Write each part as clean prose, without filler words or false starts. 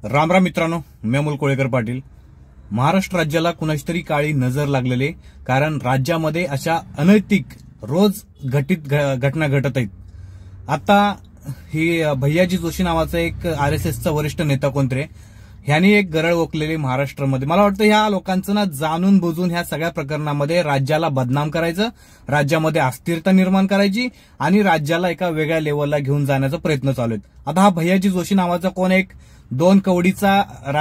रामराम मित्रांनो, मी अमोल कोळेकर पाटील. महाराष्ट्र राज्याला कुणाची तरी काळी नजर लागलेली, कारण राज्यामध्ये अशा अनैतिक रोज घटना घटत आहेत. आता ही भैयाजी जोशी नावाचा एक आरएसएसचा वरिष्ठ नेता कोणतरी ह्यांनी एक गरळ ओकलेली महाराष्ट्रामध्ये. मला वाटतं ह्या लोकांचं ना जाणून बुजून ह्या सगळ्या प्रकरणामध्ये राज्याला बदनाम करायचं, राज्यामध्ये अस्थिरता निर्माण करायची आणि राज्याला एका वेगळ्या लेवलला घेऊन जाण्याचा प्रयत्न चालू आहे. आता हा भैयाजी जोशी नावाचा कोण एक 2 कवडीचा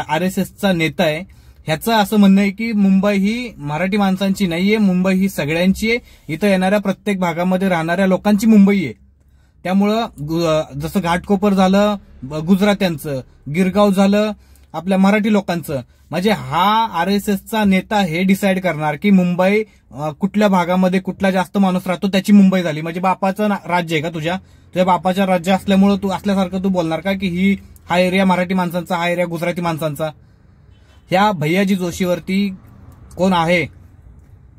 आरएसएसचा नेता आहे. ह्याचं असं म्हणणं आहे की मुंबई ही मराठी माणसांची नाहीये, मुंबई ही सगळ्यांची आहे. इथं येणाऱ्या प्रत्येक भागामध्ये राहणाऱ्या लोकांची मुंबई आहे. त्यामुळं जसं घाटकोपर झालं गुजरात्यांचं, गिरगाव झालं आपल्या मराठी लोकांचं. म्हणजे हा आरएसएसचा नेता हे डिसाईड करणार की मुंबई कुठल्या भागामध्ये कुठला जास्त माणूस राहतो त्याची मुंबई झाली. म्हणजे बापाचं राज्य आहे का तुझ्या बापाच्या राज्य असल्यामुळे तू असल्यासारखं तू बोलणार का की हा एरिया मराठी माणसांचा, हा एरिया गुजराती माणसांचा. ह्या भैयाजी जोशीवरती कोण आहे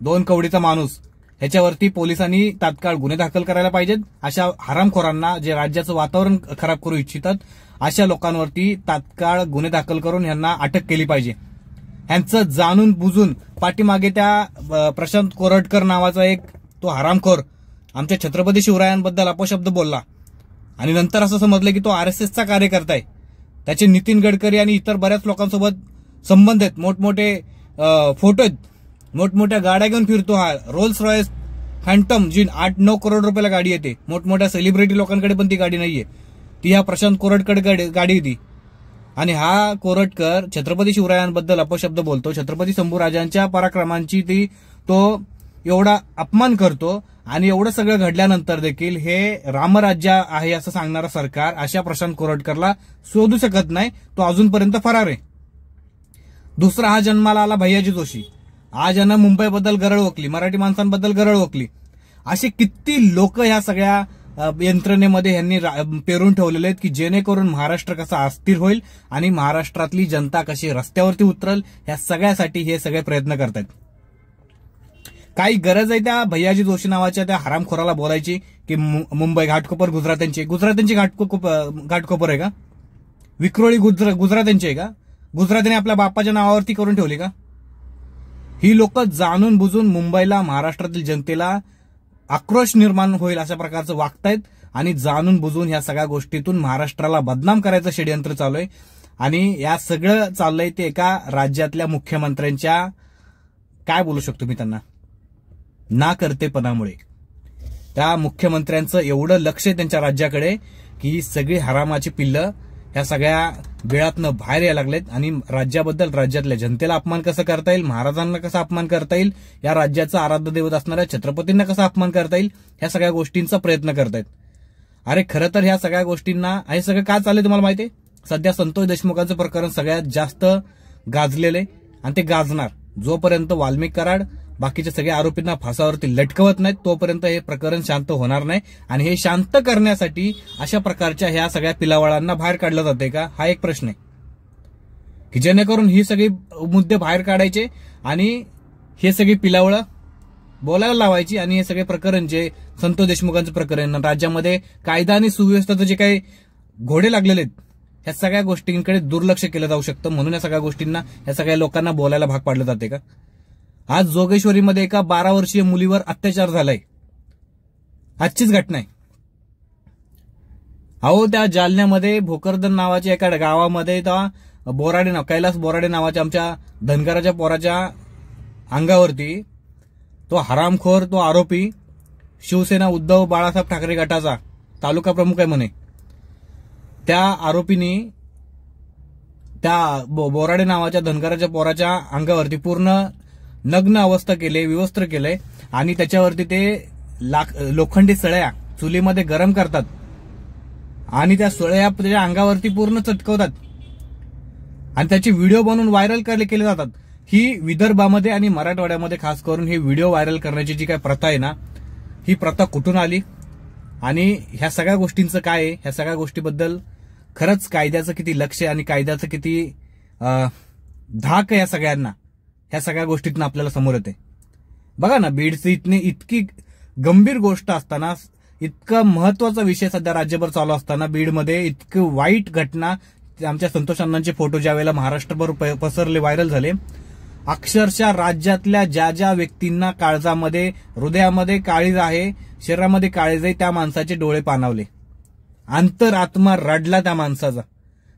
2 कवडीचा माणूस, ह्याच्यावरती पोलिसांनी तात्काळ गुन्हे दाखल करायला पाहिजेत. अशा हरामखोरांना, जे राज्याचं वातावरण खराब करू इच्छितात, अशा लोकांवरती तात्काळ गुन्हे दाखल करून यांना अटक केली पाहिजे. ह्यांचं जाणून बुजून पाठीमागे त्या प्रशांत कोरटकर नावाचा एक तो हरामखोर आमच्या छत्रपती शिवरायांबद्दल अपशब्द बोलला आणि नंतर असं समजलं की तो आरएसएसचा कार्यकर्ता आहे. त्याचे नितीन गडकरी आणि इतर बऱ्याच लोकांसोबत संबंध आहेत, मोठमोठे फोटो आहेत, मोठमोठ्या गाड्या घेऊन फिरतो हा. रोल्स रॉयस फॅन्टम जी 8-9 करोड रुपयाला गाडी येते. मोठमोठ्या सेलिब्रिटी लोकांकडे पण ती गाडी नाहीये, ती ह्या प्रशांत कोरटकर गाडी होती. आणि हा कोरटकर छत्रपती शिवरायांबद्दल अपशब्द बोलतो, छत्रपती शंभूराजांच्या पराक्रमांची तो एवढा अपमान करतो. आणि एवढं सगळं घडल्यानंतर देखील हे रामराज्य आहे असं सांगणारं सरकार अशा प्रशांत कोरटकरला शोधू शकत नाही. तो अजूनपर्यंत फरार आहे. दुसरा हा जन्माला आला भैयाजी जोशी. आज यानं मुंबईबद्दल गरळ ओकली, मराठी माणसांबद्दल गरळ ओकली. असे किती लोक ह्या सगळ्या यंत्रणेमध्ये यांनी पेरून ठेवलेले आहेत की जेणेकरून महाराष्ट्र कसा अस्थिर होईल आणि महाराष्ट्रातली जनता कशी रस्त्यावरती उतरल, ह्या सगळ्यासाठी हे सगळे प्रयत्न करतात. काही गरज आहे त्या भैयाजी जोशी नावाच्या त्या हरामखोराला बोलायची की मुंबई घाटकोपर गुजरात्यांची घाटकोपर आहे का? विक्रोळी गुजरात्यांची आहे का? गुजरातीने आपल्या बापाच्या नावावरती करून ठेवली का? ही लोक जाणून बुजून मुंबईला, महाराष्ट्रातील जनतेला आक्रोश निर्माण होईल अशा प्रकारचं वागतायत आणि जाणून बुजून ह्या सगळ्या गोष्टीतून महाराष्ट्राला बदनाम करायचं षडयंत्र चालू आहे. आणि या सगळं चाललंय ते एका राज्यातल्या मुख्यमंत्र्यांच्या, काय बोलू शकतो मी त्यांना, ना करतेपणामुळे. त्या मुख्यमंत्र्यांचं एवढं लक्ष आहे त्यांच्या राज्याकडे की ही सगळी हरामाची पिल्लं ह्या सगळ्या बिळातनं बाहेर यायला लागलेत आणि राज्याबद्दल, राज्यातल्या जनतेला अपमान कसं करता येईल, महाराजांना कसा अपमान करता येईल, या राज्याचं आराध्य दैवत असणाऱ्या छत्रपतींना कसा अपमान करता येईल, ह्या सगळ्या गोष्टींचा प्रयत्न करतायत. अरे खरं तर ह्या सगळ्या गोष्टींना, हे सगळं काय चाललंय तुम्हाला माहितीये? सध्या संतोष देशमुखांचं प्रकरण सगळ्यात जास्त गाजलेलं आणि ते गाजणार. जोपर्यंत वाल्मिक कराड बाकीच्या सगळ्या आरोपींना फासावरती लटकवत नाहीत तोपर्यंत हे प्रकरण शांत होणार नाही. आणि हे शांत करण्यासाठी अशा प्रकारच्या ह्या सगळ्या पिलावळांना बाहेर काढलं जाते का, हा एक प्रश्न आहे. की जेणेकरून ही सगळी मुद्दे बाहेर काढायचे आणि हे सगळी पिलावळं बोलायला लावायची आणि हे सगळे प्रकरण, जे संतोष देशमुखांचं प्रकरण, राज्यामध्ये कायदा आणि सुव्यवस्थेचे जे काही घोडे लागलेले आहेत, ह्या सगळ्या गोष्टींकडे दुर्लक्ष केलं जाऊ शकतं. म्हणून या सगळ्या गोष्टींना, या सगळ्या लोकांना बोलायला भाग पाडलं जाते का? आज जोगेश्वरीमध्ये एका 12 वर्षीय मुलीवर अत्याचार झालाय. आजचीच घटना आहे. अहो, त्या जालन्यामध्ये भोकरदन नावाच्या एका गावामध्ये कैलास बोराडे नावाच्या आमच्या धनगराच्या पोराच्या अंगावरती तो हरामखोर, तो आरोपी, शिवसेना उद्धव बाळासाहेब ठाकरे गटाचा तालुका प्रमुख आहे म्हणे, त्या आरोपींनी त्या बोराडे नावाच्या धनगराच्या पोराच्या अंगावरती पूर्ण नग्न अवस्था केले, विवस्त्र केले आणि त्याच्यावरती ते लोखंडी सळ्या चुलीमध्ये गरम करतात आणि त्या सळ्या त्याच्या अंगावरती पूर्ण चटकवतात आणि त्याचे व्हिडिओ बनवून व्हायरल केले जातात. ही विदर्भामध्ये आणि मराठवाड्यामध्ये खास करून ही व्हिडिओ व्हायरल करण्याची जी काय प्रथा आहे ना, ही प्रथा कुठून आली आणि ह्या सगळ्या गोष्टींचं काय आहे, ह्या सगळ्या गोष्टीबद्दल खरंच कायद्याचं किती लक्ष आहे आणि कायद्याचं किती धाक आहे या सगळ्यांना, ह्या सगळ्या गोष्टीतून आपल्याला समोर येते. बघा ना, बीडची इतकी गंभीर गोष्ट असताना, इतका महत्वाचा विषय सध्या राज्यभर चालू असताना बीडमध्ये इतकी वाईट घटना आमच्या संतोष अण्णांचे फोटो ज्या वेळेला महाराष्ट्रभर पसरले, व्हायरल झाले, अक्षरशः राज्यातल्या ज्या ज्या व्यक्तींना काळजामध्ये, हृदयामध्ये काळीज आहे, शरीरामध्ये काळीज आहे, त्या माणसाचे डोळे पाणावले. अंतरात्मा रडला त्या माणसाचा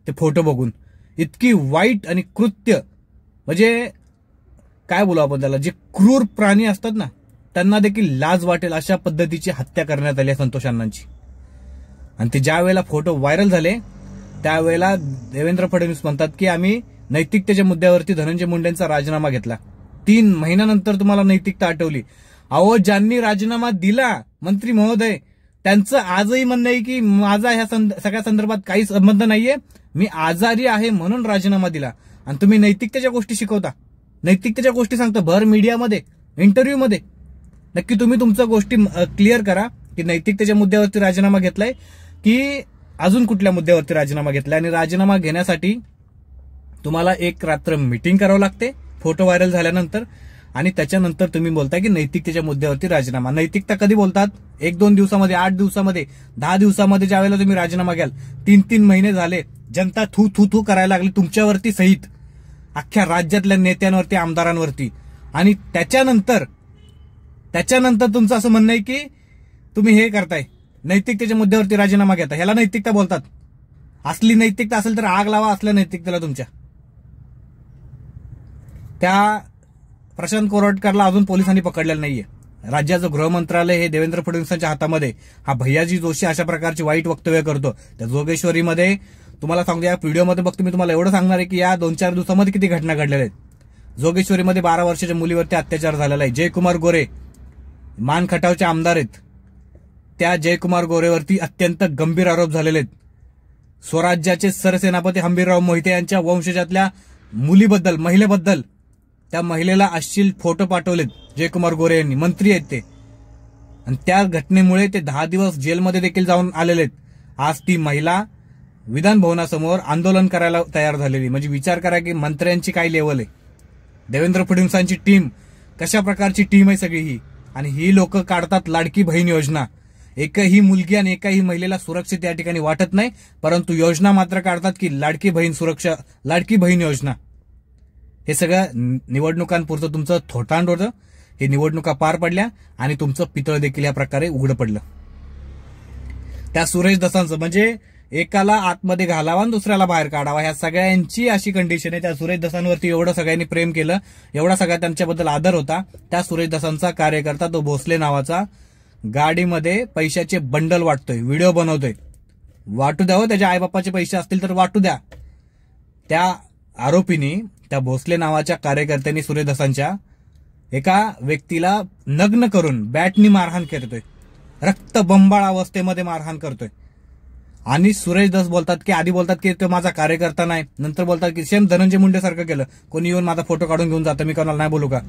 ते फोटो बघून. इतकी वाईट आणि कृत्य, म्हणजे काय बोलू आपण त्याला, जे क्रूर प्राणी असतात ना त्यांना देखील लाज वाटेल अशा पद्धतीची हत्या करण्यात आली संतोष अण्णांची. आणि ते ज्या वेळेला फोटो व्हायरल झाले त्यावेळेला देवेंद्र फडणवीस म्हणतात की आम्ही नैतिकतेच्या मुद्द्यावरती धनंजय मुंडेंचा राजीनामा घेतला. 3 महिन्यानंतर तुम्हाला नैतिकता आठवली. अहो, ज्यांनी राजीनामा दिला मंत्री महोदय, त्यांचं आजही म्हणणं आहे की माझा ह्या सगळ्या संदर्भात काही संबंध नाहीये, मी आजारी आहे म्हणून राजीनामा दिला. आणि तुम्ही नैतिकतेच्या गोष्टी शिकवता, नैतिकतेच्या गोष्टी सांगता भर मीडियामध्ये, इंटरव्ह्यूमध्ये. नक्की तुम्ही तुमच्या गोष्टी क्लिअर करा की नैतिकतेच्या मुद्द्यावरती राजीनामा घेतलाय की अजून कुठल्या मुद्द्यावरती राजीनामा घेतलाय. आणि राजीनामा घेण्यासाठी तुम्हाला एक रात्र मीटिंग करावं लागते फोटो व्हायरल झाल्यानंतर, आणि त्याच्यानंतर तुम्ही बोलताय की नैतिकतेच्या मुद्द्यावरती राजीनामा. नैतिकता कधी बोलतात? 1-2 दिवसामध्ये, 8 दिवसामध्ये, 10 दिवसामध्ये. ज्या वेळेला तुम्ही राजीनामा घ्याल, 3-3 महिने झाले, जनता थू थू थू करायला लागली तुमच्यावरती सहित, अख्ख्या राज्यातल्या नेत्यांवरती, आमदारांवरती. आणि त्याच्यानंतर तुमचं असं म्हणणं आहे की तुम्ही हे करताय, नैतिकतेच्या मुद्द्यावरती राजीनामा घेता. ह्याला नैतिकता बोलतात. असली नैतिकता असेल तर आग लावा असल्या नैतिकतेला तुमच्या. त्या प्रशांत कोरटकरला अजून पोलिसांनी पकडलेलं नाहीये. राज्याचं गृहमंत्रालय हे देवेंद्र फडणवीसांच्या हातामध्ये. हा भैयाजी जोशी अशा प्रकारची वाईट वक्तव्य करतो. त्या जोगेश्वरीमध्ये तुम्हाला सांगतो, या व्हिडिओमध्ये बघतो मी तुम्हाला एवढं सांगणार आहे की या 2-4 दिवसामध्ये किती घटना घडलेल्या आहेत. जोगेश्वरीमध्ये 12 वर्षाच्या मुलीवरती अत्याचार झालेला आहे. जयकुमार गोरे मान खटावचे आमदार आहेत, त्या जयकुमार गोरेवरती अत्यंत गंभीर आरोप झालेले आहेत. स्वराज्याचे सरसेनापती हंबीरराव मोहिते यांच्या वंशजातल्या मुलीबद्दल, महिलेबद्दल, त्या महिलेला अश्लील फोटो पाठवलेत जयकुमार गोरे यांनी. मंत्री आहेत ते. आणि त्या घटनेमुळे ते 10 दिवस जेलमध्ये देखील जाऊन आलेले आहेत. आज ती महिला विधान भवनासमोर आंदोलन करायला तयार झालेली. म्हणजे विचार करा की मंत्र्यांची काय लेवल आहे. देवेंद्र फडणवीसांची टीम कशा प्रकारची टीम आहे सगळी ही. आणि ही लोक काढतात लाडकी बहीण योजना. एकही मुलगी आणि एकाही महिलेला सुरक्षित या ठिकाणी वाटत नाही, परंतु योजना मात्र काढतात की लाडकी बहीण सुरक्षा, लाडकी बहीण योजना. हे सगळं निवडणुकांपुरतं तुमचं थोटांड होतं. हे निवडणुका पार पडल्या आणि तुमचं पितळ देखील या प्रकारे उघडं पडलं. त्या सुरेश दसांचं म्हणजे एकाला आतमध्ये घालावा आणि दुसऱ्याला बाहेर काढावा, ह्या सगळ्यांची अशी कंडिशन आहे. त्या सुरेश दसांवरती एवढं सगळ्यांनी प्रेम केलं, एवढा सगळा त्यांच्याबद्दल आदर होता. त्या सुरेश दसांचा कार्यकर्ता, तो भोसले नावाचा, गाडीमध्ये पैशाचे बंडल वाटतोय, व्हिडिओ बनवतोय. वाटू द्या हो, त्याच्या आईबापाचे पैसे असतील तर वाटू द्या. त्या आरोपींनी, त्या भोसले नावाच्या कार्यकर्त्यांनी सुरेश दसांच्या एका व्यक्तीला नग्न करून बॅटनी मारहाण करतोय, रक्तबंबाळ अवस्थेमध्ये मारहाण करतोय. आणि सुरेश दस बोलतात की, आधी बोलतात की तो माझा कार्यकर्ता नाही, नंतर बोलतात की सेम धनंजय मुंडे सारखं केलं, कोणी येऊन माझा फोटो काढून घेऊन जातं, मी कोणाला नाही बोलू का.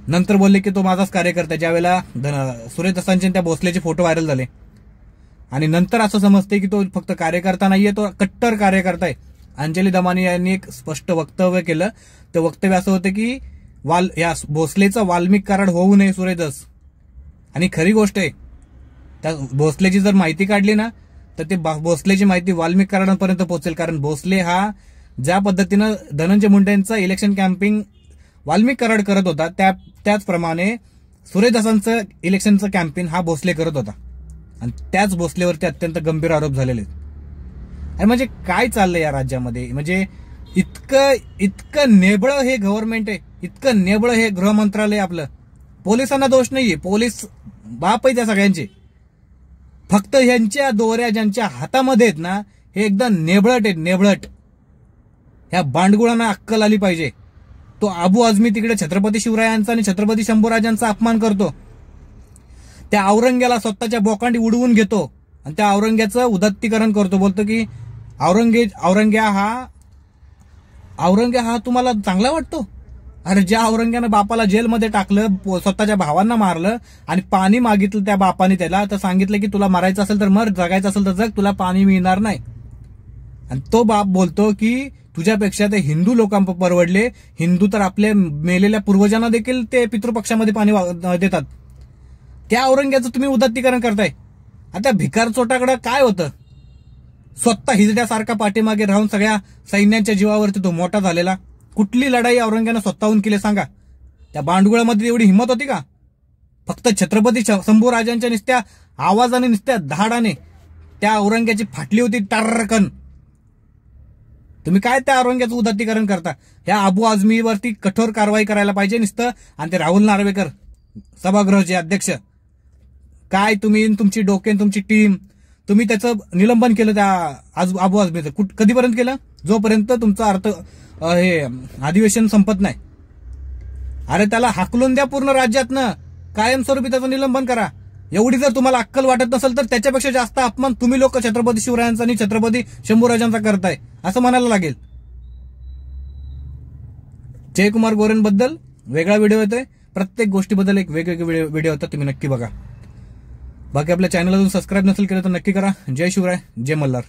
नंतर बोलले की तो माझाच कार्यकर्ता. ज्यावेळेला सुरेश दसांचे त्या भोसलेचे फोटो व्हायरल झाले आणि नंतर असं समजते की तो फक्त कार्यकर्ता नाहीये, तो कट्टर कार्यकर्ता आहे. अंजली दमानी यांनी एक स्पष्ट वक्तव्य केलं. ते वक्तव्य असं होतं की या भोसलेचं वाल्मिक कराड होऊ नये सुरेश दस. आणि खरी गोष्ट आहे, त्या भोसलेची जर माहिती काढली ना तर ते भोसलेची माहिती वाल्मिक कराडांपर्यंत पोहोचेल. कारण भोसले हा ज्या पद्धतीनं धनंजय मुंडेंचं इलेक्शन कॅम्पिंग वाल्मिक कराड करत होता, त्याचप्रमाणे सुरेश दसांचं इलेक्शनचं कॅम्पेन हा भोसले करत होता. आणि त्याच भोसलेवरती अत्यंत गंभीर आरोप झालेले आहेत. आणि म्हणजे काय चाललंय या राज्यामध्ये, म्हणजे इतकं नेबळं हे गव्हर्नमेंट आहे, इतकं नेबळं हे गृहमंत्रालय आपलं. पोलिसांना दोष नाहीये, पोलीस बाप आहे त्या सगळ्यांचे. फक्त ह्यांच्या दोऱ्या ज्यांच्या हातामध्ये आहेत ना, हे एकदम नेबळट आहेत, नेबळट. ह्या बांडगुळांना अक्कल आली पाहिजे. तो अबू आझमी तिकडे छत्रपती शिवरायांचा आणि छत्रपती शंभूराजांचा अपमान करतो. त्या औरंग्याला स्वतःच्या बोकांडी उडवून घेतो आणि त्या औरंग्याचं उदात्तीकरण करतो. बोलतो की औरंग्या हा तुम्हाला चांगला वाटतो. अरे ज्या औरंग्यानं बापाला जेलमध्ये टाकलं, स्वतःच्या भावांना मारलं आणि पाणी मागितलं त्या बापाने त्याला, तर सांगितलं की तुला मारायचं असेल तर मर, जगायचं असेल तर जग, तुला पाणी मिळणार नाही. आणि तो बाप बोलतो की तुझ्यापेक्षा ते हिंदू लोकांना परवडले. हिंदू तर आपल्या मेलेल्या पूर्वजांना देखील ते पितृपक्षामध्ये पाणी देतात. त्या औरंग्याचं तुम्ही उदात्तीकरण करताय. आता भिकार चोटाकडं काय होतं? स्वतः हिजड्यासारखा पाठीमागे राहून सगळ्या सैन्यांच्या जीवावरती तो मोठा झालेला. कुठली लढाई औरंग्यानं स्वतःहून केली सांगा? त्या बांडगुळामध्ये एवढी हिंमत होती का? फक्त छत्रपती शंभूराजांच्या नुसत्या आवाजाने, नुसत्या धाडाने त्या औरंग्याची फाटली होती टारकन. तुम्ही काय त्या औरंग्याचं उदात्तीकरण करता? ह्या अबू आझमीवरती कठोर कारवाई करायला पाहिजे नुसतं. आणि ते राहुल नार्वेकर सभागृहाचे अध्यक्ष, काय तुम्ही, तुमची डोके, तुमची टीम, तुम्ही त्याचं निलंबन केलं त्या अबू आझमीचं. कधीपर्यंत केलं? जोपर्यंत तुमचा हे अधिवेशन संपत नाही. अरे त्याला हाकलून द्या पूर्ण राज्यातनं, कायमस्वरूपी त्याचं निलंबन करा. एवढी जर तुम्हाला अक्कल वाटत नसेल तर त्याच्यापेक्षा जास्त अपमान तुम्ही लोक छत्रपती शिवरायांचा आणि छत्रपती शंभूराजांचा करताय असं म्हणायला लागेल. जयकुमार गोरेंबद्दल वेगळा व्हिडिओ येतोय, प्रत्येक गोष्टीबद्दल एक वेगवेगळे व्हिडिओ होतात, तुम्ही नक्की बघा. बाकी आपल्या चॅनलला जर सबस्क्राईब नसेल केलं तर नक्की करा. जय शिवराय, जय मल्हार.